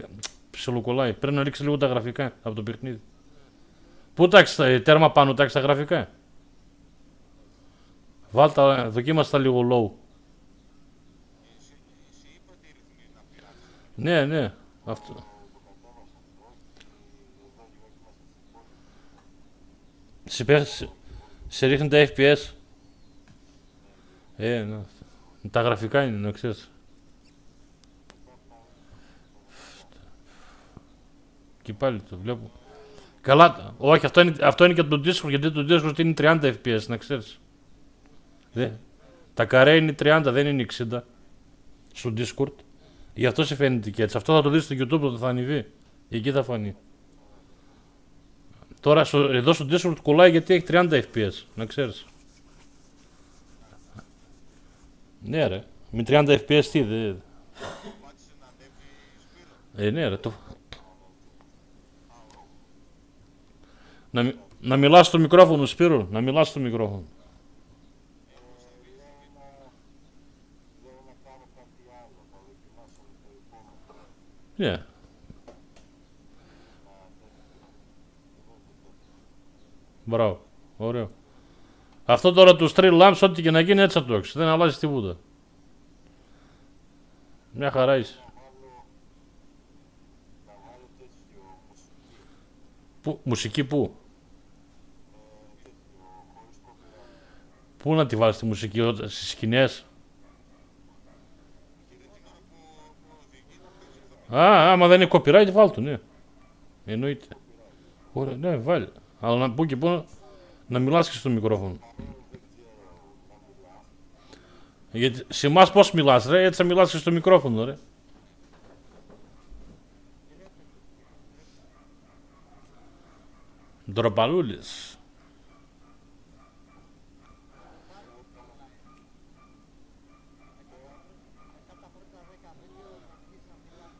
Ψιλοκολλάει. Πρέπει να ρίξει λίγο τα γραφικά από το παιχνίδι. Πού τάξει τέρμα πάνω, τάξει τα γραφικά. Βάλτα, δοκίμαστα λίγο low. Ναι, ναι, αυτό. Σε ρίχνει τα FPS. Ναι. Τα γραφικά είναι, να ξέρεις. Και πάλι το βλέπω. Καλά, όχι, αυτό είναι και το Discord, γιατί το Discord είναι 30 FPS, να ξέρεις. Τα καρέ είναι 30, δεν είναι 60. Στο Discord. Γι' αυτό σε φαίνεται και έτσι. Αυτό θα το δεις στο YouTube όταν θα ανεβεί. Εκεί θα φανεί. Τώρα εδώ στο Discord κολλάει γιατί έχει 30 FPS, να ξέρεις. Ναι ρε, με 30 FPS τι δε. Ναι ρε, να μιλάς στο μικρόφωνο, Σπύρο, να μιλάς στο μικρόφωνο. Ναι. Μπράβο, ωραίο. Αυτό τώρα του Street Lamps, ό,τι και να γίνει έτσι θα το έχεις, δεν αλλάζει τίποτα. Μια χαρά είσαι. Μουσική πού? Πού να τη βάλεις τη μουσική, στις σκηνές? Άμα δεν είναι copyright, βάλ' το, ναι. Εννοείται. Ωραία, ναι, βάλει. Αλλά να πω και πού να μιλάς και στο μικρόφωνο. Γιατί σε εμάς πώς μιλάς, ρε, έτσι θα μιλάς και στο μικρόφωνο, ρε. Ντροπαλούλης.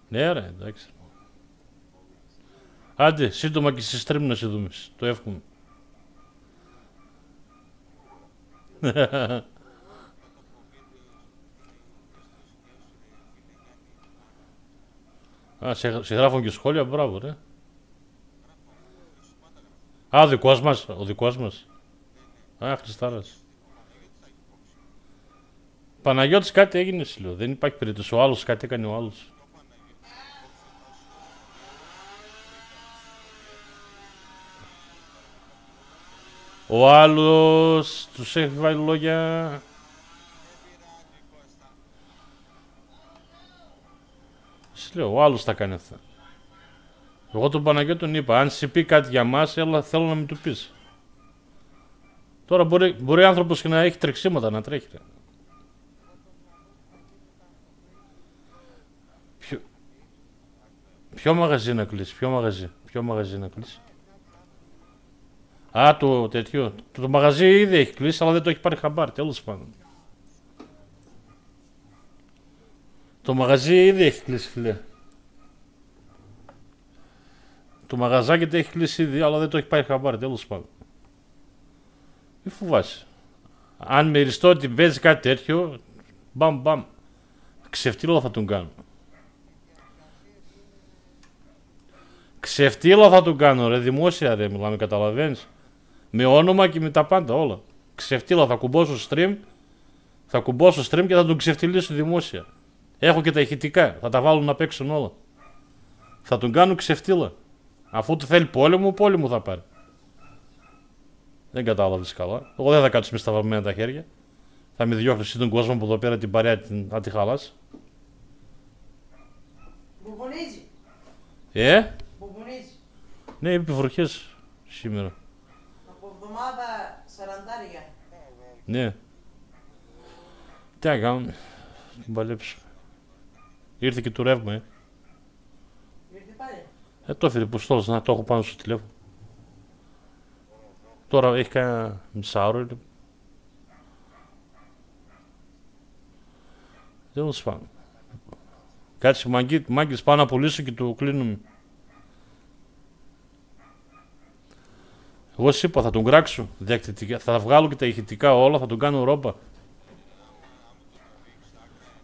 Ναι ρε, εντάξει. Άντε, σύντομα και στη stream να σε δούμε, το εύχομαι. Σε γράφουν και σχόλια, μπράβο ρε. Ο δικός μας, ο δικός μας. Χριστάρας. Παναγιώτης κάτι έγινε, λέω, δεν υπάρχει περίπτωση, ο άλλος κάτι έκανε ο άλλος. Ο άλλος τους έχει βάλει λόγια. Σου λέω, ο άλλος τα κάνει αυτά. Εγώ τον Παναγιώτη τον είπα, αν σου πει κάτι για μας, έλα, θέλω να μην του πεις. Τώρα μπορεί άνθρωπος και να έχει τρεξίματα να τρέχει. Ποιο μαγαζί να κλείσει, ποιο μαγαζί να κλείσει. Το τέτοιο. Το μαγαζί ήδη έχει κλείσει, αλλά δεν το έχει πάρει χαμπάρ, τέλος πάντων. Το μαγαζί ήδη έχει κλείσει, φίλε. Το μαγαζάκι το έχει κλείσει ήδη, αλλά δεν το έχει πάρει χαμπάρ, τέλος πάντων. Μη φοβάσαι. Αν μεριστώ ότι παίζει κάτι τέτοιο, μπαμ. Ξεφτύλα θα τον κάνω. Ξεφτύλα θα τον κάνω, ρε, δημόσια ρε, μιλάμε, καταλαβαίνεις. Με όνομα και με τα πάντα όλα. Ξεφτύλα θα κουμπώσω stream. Θα κουμπώσω stream και θα τον ξεφτυλίσω δημόσια. Έχω και τα ηχητικά. Θα τα βάλουν να παίξουν όλα. Θα τον κάνω ξεφτύλα. Αφού του θέλει πόλεμο, πόλεμο θα πάρει. Δεν κατάλαβες καλά. Εγώ δεν θα κάτσω με σταυρωμένα τα χέρια. Θα με διώχνει τον κόσμο από εδώ πέρα την παρέα να τη χαλάσει. Μπουμπουνίζει. Μπουμπουνίζει. Ναι, είπε βροχές σήμερα. Εβδομάδα 40. Ναι. Τι να κάνουμε. Την παλέψω. Ήρθε και το ρεύμα, Ήρθε πάλι. Το έφερε Ποστόλος, να το έχω πάνω στο τηλέφωνο. Τώρα έχει κανένα μισάωρο. Τέλος πάντων. Κάτσε μάγκες, πάω να πουλήσω και το κλείνουμε. Εγώ σου είπα, θα τον κράξω. Θα βγάλω και τα ηχητικά όλα, θα τον κάνω ρόμπα.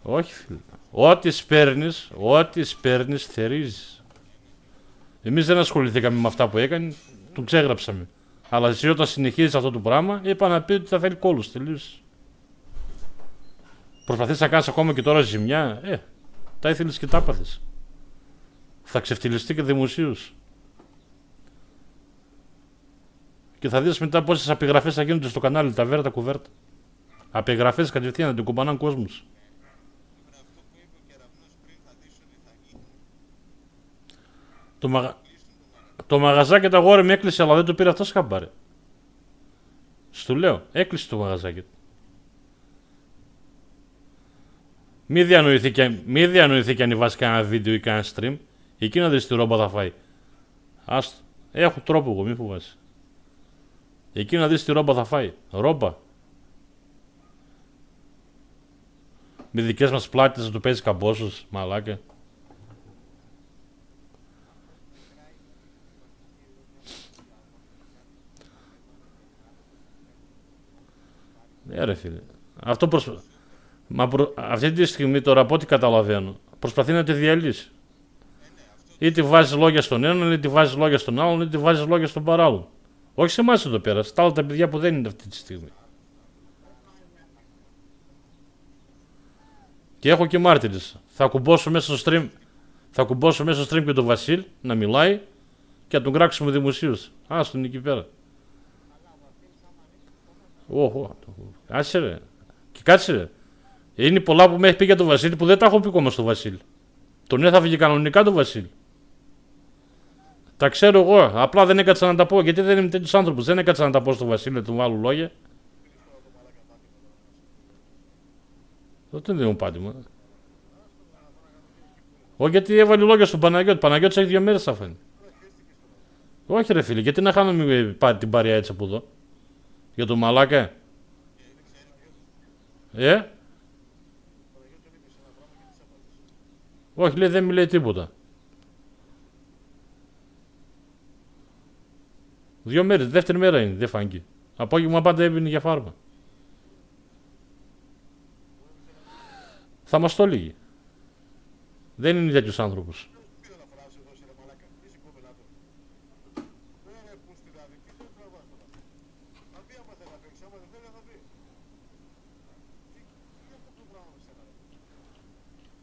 Όχι φίλε. Ό,τι σπέρνεις θερίζεις. Εμείς δεν ασχοληθήκαμε με αυτά που έκανε, τον ξέγραψαμε. Αλλά εσύ όταν συνεχίζεις αυτό το πράγμα, είπα να πει ότι θα θέλει κόλλους, τελείως. Προσπαθείς να κάνεις ακόμα και τώρα ζημιά, τα ήθελες και τα πάθες. Θα ξεφτυλιστεί και δημοσίως. Και θα δεις μετά πόσες απεγγραφές θα γίνονται στο κανάλι, τα βέρτα κουβέρτα. Απεγγραφές κατευθείαν, να την κουμπανάν κόσμος. Το μαγαζάκι τα αγόρι με έκλεισε, αλλά δεν το πήρε αυτός χαμπάρι. Σου λέω, έκλεισε το μαγαζάκι. Μη διανοηθεί και αν βάζει κανένα βίντεο ή κανένα stream. Εκεί να δεις τι ρόμπα θα φάει. Άστο. Έχω τρόπο εγώ, μη φοβάσαι. Εκεί να δεις τι ρόμπα θα φάει. Ρόμπα. Με δικές μας πλάτες να του παίζει καμπόσος, μαλάκα. Ρε φίλε. Αυτό αυτή τη στιγμή τώρα από ό,τι καταλαβαίνω προσπαθεί να τη διαλύσει. Είτε βάζει λόγια στον έναν, είτε βάζει λόγια στον άλλον, είτε βάζει λόγια στον παράλληλο. Όχι σε εμάς εδώ πέρα, στα άλλα τα παιδιά που δεν είναι αυτή τη στιγμή. Και έχω και μάρτυρες. Θα κουμπώσω μέσα στο stream και τον Βασίλ να μιλάει και να τον κράξουμε δημοσίως. Άστον εκεί πέρα. Κάτσε ρε. Και κάτσε ρε. Είναι πολλά που με έχει πει για τον Βασίλη που δεν τα έχω πει ακόμα στο Βασίλη. Τον έθαβε κανονικά τον Βασίλη. Τα ξέρω εγώ. Απλά δεν έκατσα να τα πω γιατί δεν είμαι τέτοιος άνθρωπος. Δεν έκατσα να τα πω στο Βασίλη να του βάλω λόγια. Δεν είναι πάτημα. Όχι γιατί έβαλε λόγια στον Παναγιώτη. Παναγιώτης έχει 2 μέρες θα φαίνει. Όχι ρε φίλε, γιατί να χάνουμε την παρέα έτσι από εδώ. Για τον μαλάκα. Όχι λέει δεν μιλάει τίποτα. 2 μέρες, δεύτερη μέρα είναι, δεν φάνηκε. Απόγευμα πάντα έβγαινε για φάρμα. Θα μας το λύγει. Δεν είναι τέτοιος άνθρωπος.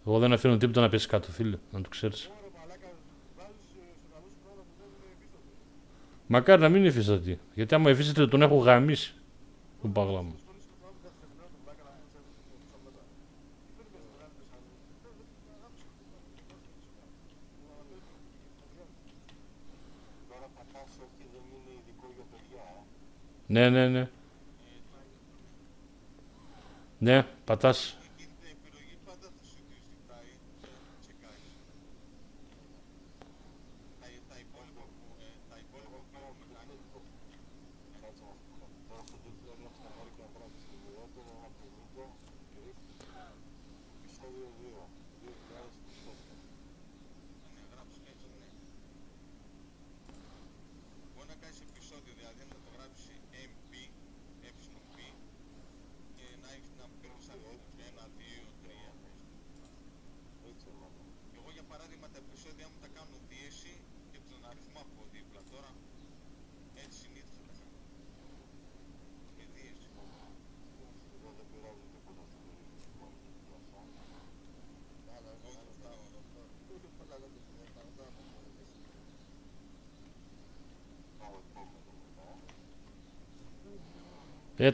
Εγώ δεν αφήνω τίποτα να πέσει κάτω, φίλε, να το ξέρεις. Μακάρι να μην υφίσταται, γιατί άμα υφίσταται τον έχω γαμίσει, τον παγλά μου. Ναι. Ναι, πατάς.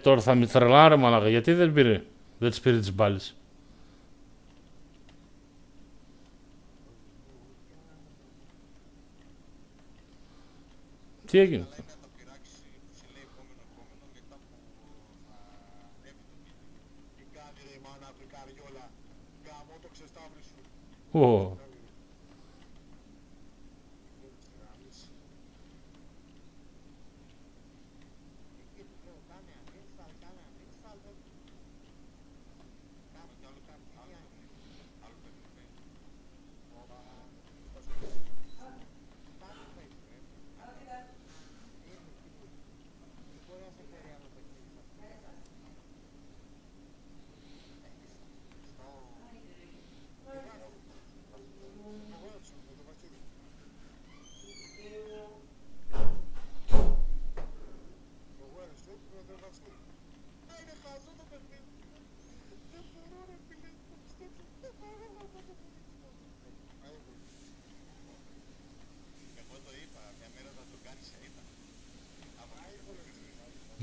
Τώρα θα με τρελάρε μαλάκα, γιατί δεν τις πήρε τις μπάλες. Τι έγινε.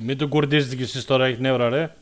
Μην τον κουρδίζετε κι εσείς τώρα, έχει νεύρα ρε.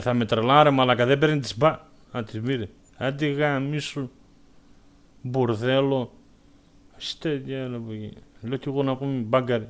Θα με τρελάρε μαλακα, δεν παίρνει τις μπα... Α, τις μύρε. Άντε γαμίσου. Μπουρδέλο. Είστε διάλο από εκεί. Λέω κι εγώ να πούμε μπάγκαρι.